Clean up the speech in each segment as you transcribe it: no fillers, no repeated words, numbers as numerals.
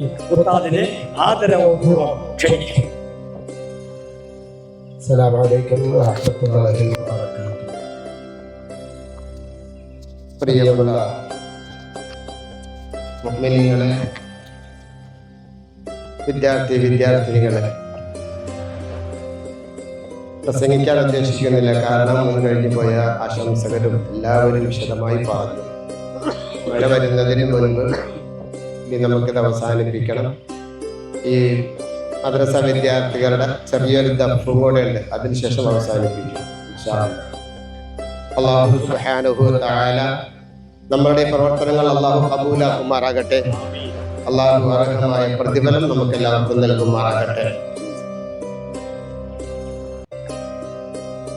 ഉസ്താദിനെ ആദരവപൂർവ്വം ക്ഷണിക്കും. അസ്സലാമു അലൈക്കും വറഹ്മത്തുള്ളാഹി വബറകാതുഹു. പ്രിയമുള്ള മുഅ്മിനീങ്ങളെ, വിദ്യാർത്ഥിനികളെ, പ്രസംഗിക്കാൻ ഉദ്ദേശിക്കുന്നില്ല. കാരണം മുൻ കഴിഞ്ഞു പോയ ആശംസകരും എല്ലാവരും വിശദമായി പറഞ്ഞു. മഴ വരുന്നതിന് മുൻപ് ഇനി നമുക്കിത് അവസാനിപ്പിക്കണം. ഈ മദ്രസ വിദ്യാർത്ഥികളുടെ ചെറിയൊരു ദഫും കൂടെ ഉണ്ട്, അതിനുശേഷം അവസാനിപ്പിക്കും. അല്ലാഹു സുബ്ഹാനഹു വ തആല നമ്മുടെ പ്രവർത്തനങ്ങൾ അല്ലാഹു കബൂലാക്കുമാറാകട്ടെ. അല്ലാഹു അർഹമായ പ്രതിഫലം നമുക്ക് എല്ലാവർക്കും നൽകുമാറാകട്ടെ.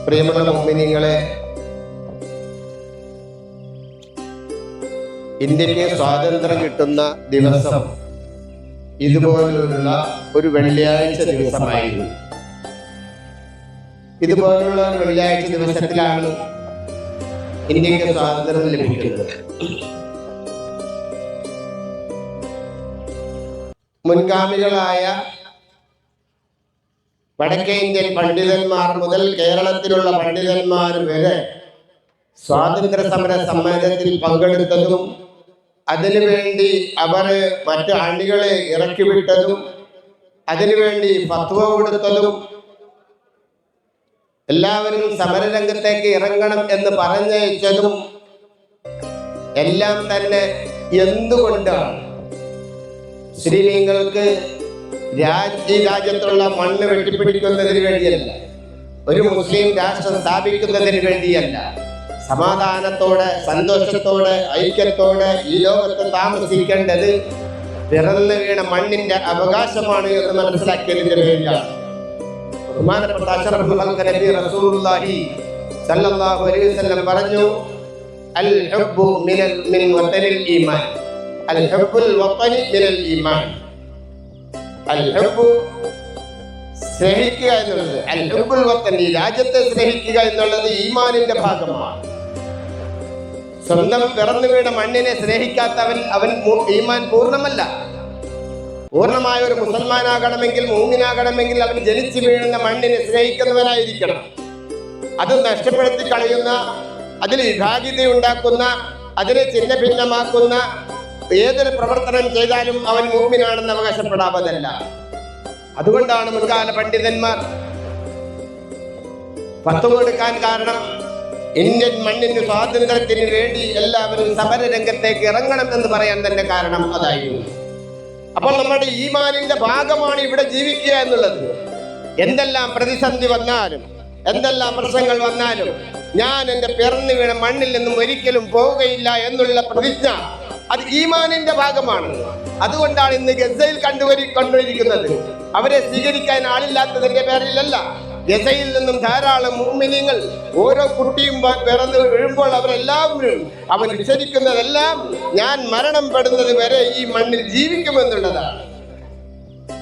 പ്രിയമുള്ള മുഅ്മിനീങ്ങളെ, ഇന്ത്യക്ക് സ്വാതന്ത്ര്യം കിട്ടുന്ന ദിവസം ഇതുപോലുള്ള ഒരു വെള്ളിയാഴ്ച ദിവസമായിരുന്നു. ഇതുപോലുള്ള വെള്ളിയാഴ്ച ദിവസത്തിലാണ് ഇന്ത്യക്ക് സ്വാതന്ത്ര്യം ലഭിക്കുന്നത്. മുൻഗാമികളായ വടക്കേ ഇന്ത്യൻ പണ്ഡിതന്മാർ മുതൽ കേരളത്തിലുള്ള പണ്ഡിതന്മാർ വരെ സ്വാതന്ത്ര്യ സമര സമ്മേളനത്തിൽ പങ്കെടുത്തതും അതിനുവേണ്ടി അവർ മറ്റു അണികളെ ഇറക്കിവിട്ടതും അതിനുവേണ്ടി ഫത്വ കൊടുത്തതും എല്ലാവരും സമരരംഗത്തേക്ക് ഇറങ്ങണം എന്ന് പറഞ്ഞയച്ചതും എല്ലാം തന്നെ എന്തുകൊണ്ടാണ്? മുസ്ലിമീങ്ങൾക്ക് രാജ്യത്തുള്ള മണ്ണ് വെട്ടിപ്പിടിക്കുന്നതിന് വേണ്ടിയല്ല, ഒരു മുസ്ലിം രാഷ്ട്രം സ്ഥാപിക്കുന്നതിന് വേണ്ടിയല്ല, സമാധാനത്തോടെ സന്തോഷത്തോടെ ഐക്യത്തോടെ ഈ ലോകത്ത് താമസിക്കേണ്ടത് പിറന്നു വീണ മണ്ണിന്റെ അവകാശമാണ് എന്ന് മനസ്സിലാക്കിയതിന്റെ പേരിലാണ് ബഹുമാനപ്പെട്ട അഷ്റഫുൽ ഖൽഖ് നബി റസൂലുള്ളാഹി സ്വല്ലല്ലാഹു അലൈഹി വസല്ലം പറഞ്ഞു, അൽ ഹുബ്ബു മിൻ വതനിൽ ഈമാൻ, അൽ ഹുബ്ബുൽ വതനി മിനൽ ഈമാൻ. അൽ ഹുബ്ബു സ്നേഹിക്കുക എന്നുള്ളത്, അൽ ഹുബ്ബുൽ വതനി രാജ്യത്തെ സ്നേഹിക്കുക എന്നുള്ളത് ഈമാനിന്റെ ഭാഗമാണ്. സ്വന്തം പിറന്നു വീണ മണ്ണിനെ സ്നേഹിക്കാത്തവൻ അവൻ ഈമാൻ പൂർണ്ണമല്ല. പൂർണ്ണമായ ഒരു മുസൽമാനാകണമെങ്കിൽ, മൂമിനാകണമെങ്കിൽ അവൻ ജനിച്ചു വീഴുന്ന മണ്ണിനെ സ്നേഹിക്കുന്നവനായിരിക്കണം. അത് നഷ്ടപ്പെടുത്തി കളയുന്ന, അതിൽ വിഭാഗീയത ഉണ്ടാക്കുന്ന, അതിനെ ചിഹ്ന ഭിന്നമാക്കുന്ന ഏതൊരു പ്രവർത്തനം ചെയ്താലും അവൻ മൂമിനാണെന്ന് അവകാശപ്പെടാവതല്ല. അതുകൊണ്ടാണ് മുൻകാല പണ്ഡിതന്മാർ ഫത്വ കൊടുക്കാൻ കാരണം ഇന്ത്യൻ മണ്ണിന് സ്വാതന്ത്ര്യത്തിന് വേണ്ടി എല്ലാവരും സമരരംഗത്തേക്ക് ഇറങ്ങണം എന്ന് പറയാൻ തന്നെ കാരണം അതായിരുന്നു. അപ്പോൾ നമ്മുടെ ഈമാനിന്റെ ഭാഗമാണ് ഇവിടെ ജീവിക്കുക എന്നുള്ളത്. എന്തെല്ലാം പ്രതിസന്ധി വന്നാലും, എന്തെല്ലാം പ്രശ്നങ്ങൾ വന്നാലും ഞാൻ എൻ്റെ പിറന്നു വീണ മണ്ണിൽ നിന്നും ഒരിക്കലും പോവുകയില്ല എന്നുള്ള പ്രതിജ്ഞ അത് ഈമാനിന്റെ ഭാഗമാണ്. അതുകൊണ്ടാണ് ഇന്ന് ഗസയിൽ കണ്ടുവരിക്കുന്നത്. അവരെ സ്വീകരിക്കാൻ ആളില്ലാത്തതിന്റെ പേരിലല്ല, ഗസയിൽ നിന്നും ധാരാളം മുഅ്മിനീങ്ങൾ ഓരോ കുട്ടിയും പിറന്ന് വീഴുമ്പോൾ അവരെല്ലാവരും അവൻ വിചരിക്കുന്നതെല്ലാം ഞാൻ മരണം പെടുന്നത് വരെ ഈ മണ്ണിൽ ജീവിക്കുമെന്നുള്ളതാണ്.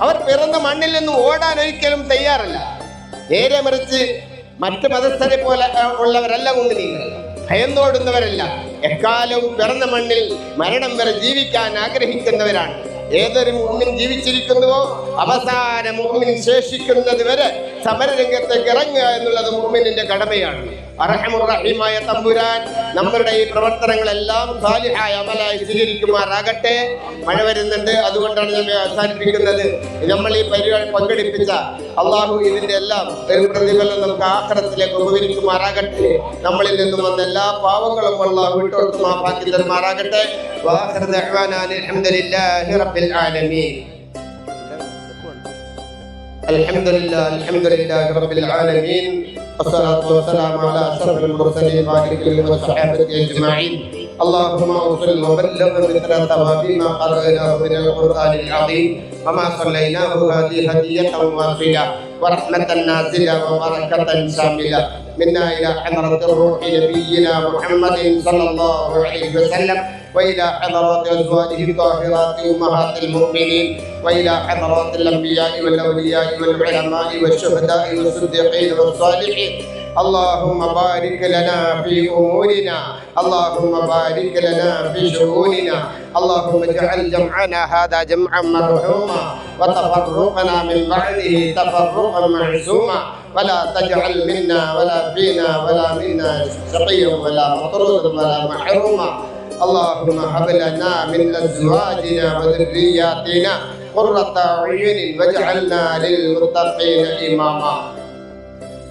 അവർ പിറന്ന മണ്ണിൽ നിന്നും ഓടാൻ ഒരിക്കലും തയ്യാറല്ല. നേരെ മറിച്ച് മറ്റ് മതസ്ഥരെ പോലെ ഉള്ളവരല്ല മുഅ്മിനീങ്ങൾ, ഭയന്നോടുന്നവരല്ല. എക്കാലവും പിറന്ന മണ്ണിൽ മരണം വരെ ജീവിക്കാൻ ആഗ്രഹിക്കുന്നവരാണ്. ഏതൊരു മുഅ്മിൻ ജീവിച്ചിരിക്കുന്നുവോ അവസാന മുഅ്മിൻ ശേഷിക്കുന്നത് വരെ സമരരംഗത്തേക്ക് ഇറങ്ങുക എന്നുള്ളത് മുഅ്മിനിന്റെ കടമയാണ്. അർഹമുർ റഹീമായ തമ്പുരാൻ നമ്മുടെ ഈ പ്രവർത്തനങ്ങളെല്ലാം സാലിഹായ അമലായി സ്വീകരിക്കുമാറാകട്ടെ. മഴ വരുന്നുണ്ട്, അതുകൊണ്ടാണ് ഞാൻ അവസാനിപ്പിക്കുന്നത്. നമ്മൾ ഈ പരിപാടി പങ്കെടുപ്പിച്ച അള്ളാഹു ഇതിന്റെ എല്ലാം ഒരു പ്രതിഫലം നമുക്ക് ആഖിറത്തിലേക്ക് ഉപകരിക്കുമാറാകട്ടെ. നമ്മളിൽ നിന്നും വന്ന എല്ലാ പാവങ്ങളും അള്ളാഹു വിട്ടുകൊടുത്ത് മാഫാക്കി തരുമാറാകട്ടെ. വആഖിറു ദഅ്വാനാ അൽഹംദുലില്ലാഹി റബ്ബിൽ ആലമീൻ. അൽഹംദുലില്ലാഹി റബ്ബിൽ ആലമീൻ. والصلاة والسلام على أشرف المرسلين وعلى آله وصحبه أجمعين. اللهم اغفر وبلغ مثل ثواب ما قرأناه من القرآن العظيم وما صليناه هذه هدية واصلة ورحمة نازلة وبركة شاملة منا إلى حضرة الروح نبينا محمد صلى الله عليه وسلم وإلى حضرات أزواجه الطاهرات أمهات المؤمنين وإلى حضرات الأنبياء والأولياء والعلماء والشهداء والصديقين والصالحين اللهم بارك لنا في أمورنا اللهم بارك لنا في شؤوننا اللهم اجعل جمعنا هذا جمعا مرحوما وتفرقنا من بعده تفرقا معصوما ولا تجعل منا ولا فينا ولا منا شقيا ولا مطرود ولا محروما اللهم هب لنا من أزواجنا وذرياتنا قرة أعين واجعلنا للمتقين إماما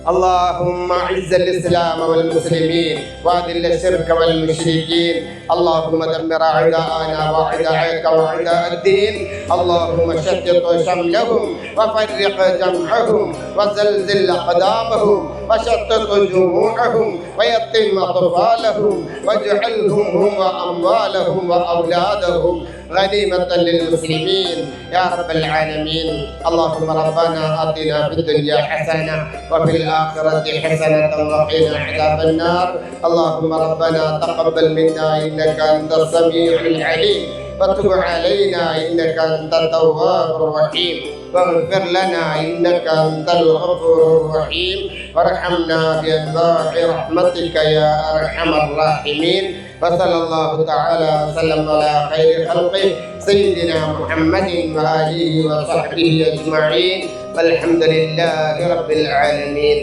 اللهم اعز الاسلام والمسلمين واذل الشرك والمشركين اللهم دمر اعداءنا واعداءك واعداء الدين اللهم شتت شملهم وفرق جمعهم وزلزل اقدامهم وشتت جموعهم ويتم اطفالهم واجعلهم هم واموالهم واولادهم غنيمة للمسلمين يا رب العالمين اللهم ربنا آتنا في الدنيا حسنة وفي الآخرة حسنة وقنا عذاب النار اللهم ربنا تقبل منا إنك أنت السميع العليم وتب علينا إنك أنت التواب الرحيم واغفر لنا إنك أنت الغفور الرحيم وارحمنا بأنواع رحمتك يا أرحم الراحمين وصلى الله تعالى وسلم على خير خلقه سيدنا محمد وآله وصحبه أجمعين والحمد لله رب العالمين.